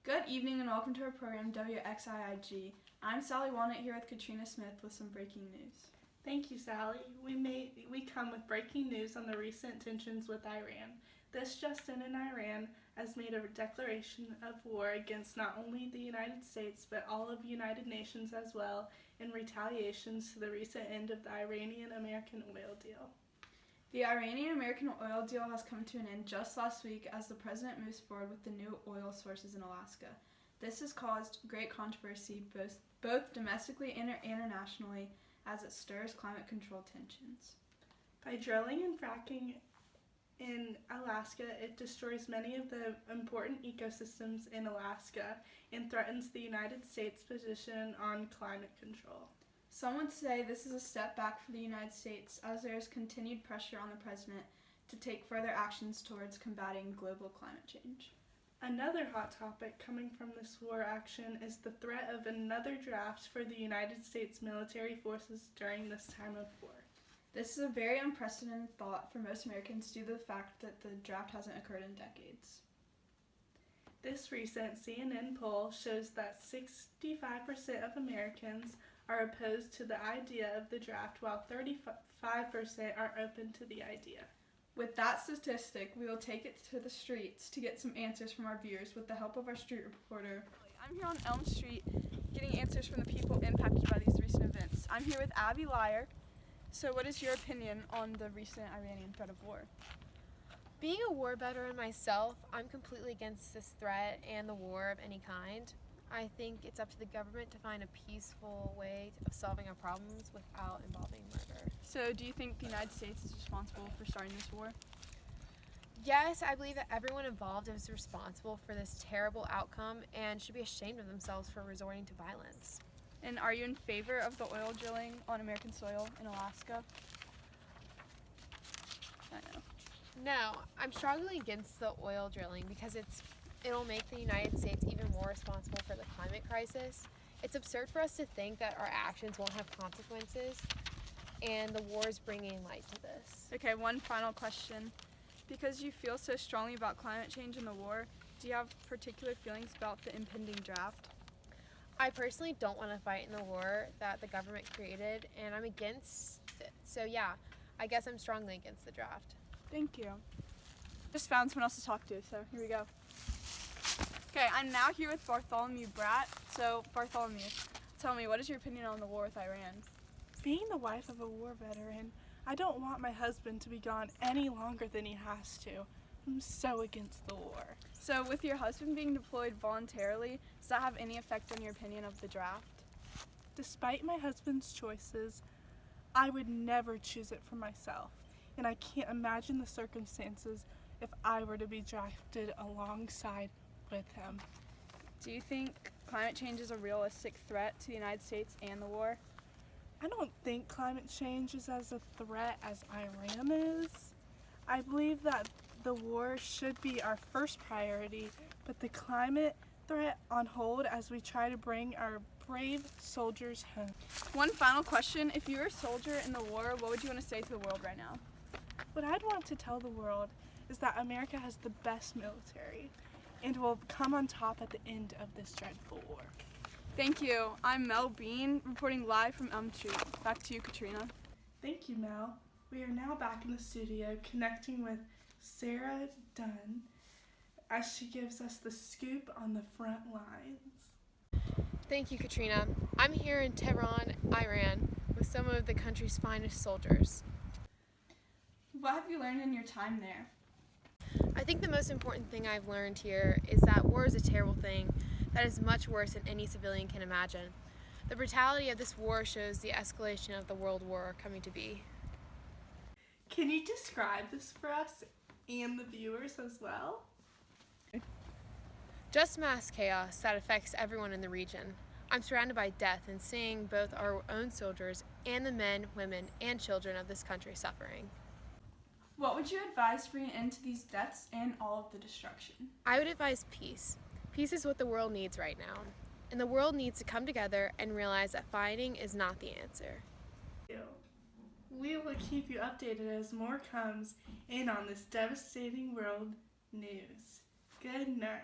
Good evening and welcome to our program wxiig. I'm Sally Walnut here with Katrina Smith with some breaking news. Thank you, Sally. We come with breaking news on the recent tensions with Iran. This just in Iran has made a declaration of war against not only the United States but all of the United Nations as well in retaliations to the recent end of the Iranian-American oil deal. The Iranian-American oil deal has come to an end just last week as the president moves forward with the new oil sources in Alaska. This has caused great controversy both domestically and internationally as it stirs climate control tensions. By drilling and fracking in Alaska, it destroys many of the important ecosystems in Alaska and threatens the United States' position on climate control. Some would say this is a step back for the United States as there is continued pressure on the president to take further actions towards combating global climate change. Another hot topic coming from this war action is the threat of another draft for the United States military forces during this time of war. This is a very unprecedented thought for most Americans due to the fact that the draft hasn't occurred in decades. This recent CNN poll shows that 65% of Americans are opposed to the idea of the draft, while 35% are open to the idea. With that statistic, we will take it to the streets to get some answers from our viewers with the help of our street reporter. I'm here on Elm Street getting answers from the people impacted by these recent events. I'm here with Abby Lyer. So what is your opinion on the recent Iranian threat of war? Being a war veteran myself, I'm completely against this threat and the war of any kind. I think it's up to the government to find a peaceful way of solving our problems without involving murder. So do you think the United States is responsible for starting this war? Yes, I believe that everyone involved is responsible for this terrible outcome and should be ashamed of themselves for resorting to violence. And are you in favor of the oil drilling on American soil in Alaska? I know. No, I'm strongly against the oil drilling because it'll make the United States even more responsible for the climate crisis. It's absurd for us to think that our actions won't have consequences, and the war is bringing light to this. Okay, one final question. Because you feel so strongly about climate change and the war, do you have particular feelings about the impending draft? I personally don't want to fight in the war that the government created, and I'm against it. So yeah, I guess I'm strongly against the draft. Thank you. Just found someone else to talk to, so here we go. Okay, I'm now here with Bartholomew Bratt. So, Bartholomew, tell me, what is your opinion on the war with Iran? Being the wife of a war veteran, I don't want my husband to be gone any longer than he has to. I'm so against the war. So, with your husband being deployed voluntarily, does that have any effect on your opinion of the draft? Despite my husband's choices, I would never choose it for myself. And I can't imagine the circumstances if I were to be drafted alongside with him. Do you think climate change is a realistic threat to the United States and the war? I don't think climate change is as a threat as Iran is. I believe that the war should be our first priority, but the climate threat on hold as we try to bring our brave soldiers home. One final question. If you were a soldier in the war, what would you want to say to the world right now? What I'd want to tell the world is that America has the best military and will come on top at the end of this dreadful war. Thank you. I'm Mel Bean, reporting live from Elm Street. Back to you, Katrina. Thank you, Mel. We are now back in the studio connecting with Sarah Dunn as she gives us the scoop on the front lines. Thank you, Katrina. I'm here in Tehran, Iran, with some of the country's finest soldiers. What have you learned in your time there? I think the most important thing I've learned here is that war is a terrible thing that is much worse than any civilian can imagine. The brutality of this war shows the escalation of the world war coming to be. Can you describe this for us and the viewers as well? Just mass chaos that affects everyone in the region. I'm surrounded by death and seeing both our own soldiers and the men, women, and children of this country suffering. What would you advise to bring an end to these deaths and all of the destruction? I would advise peace. Peace is what the world needs right now. And the world needs to come together and realize that fighting is not the answer. We will keep you updated as more comes in on this devastating world news. Good night.